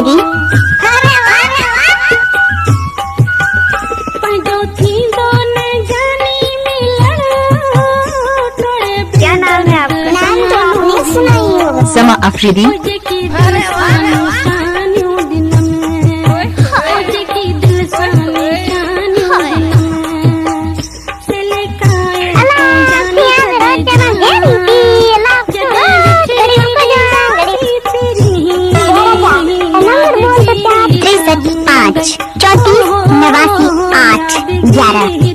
आफरीदी। क्या नाम है आपका? नाम तो आपने सुना ही होगा। समा आफरीदी। नंबर बोल सकते आप? 63 5 34 89 8 11।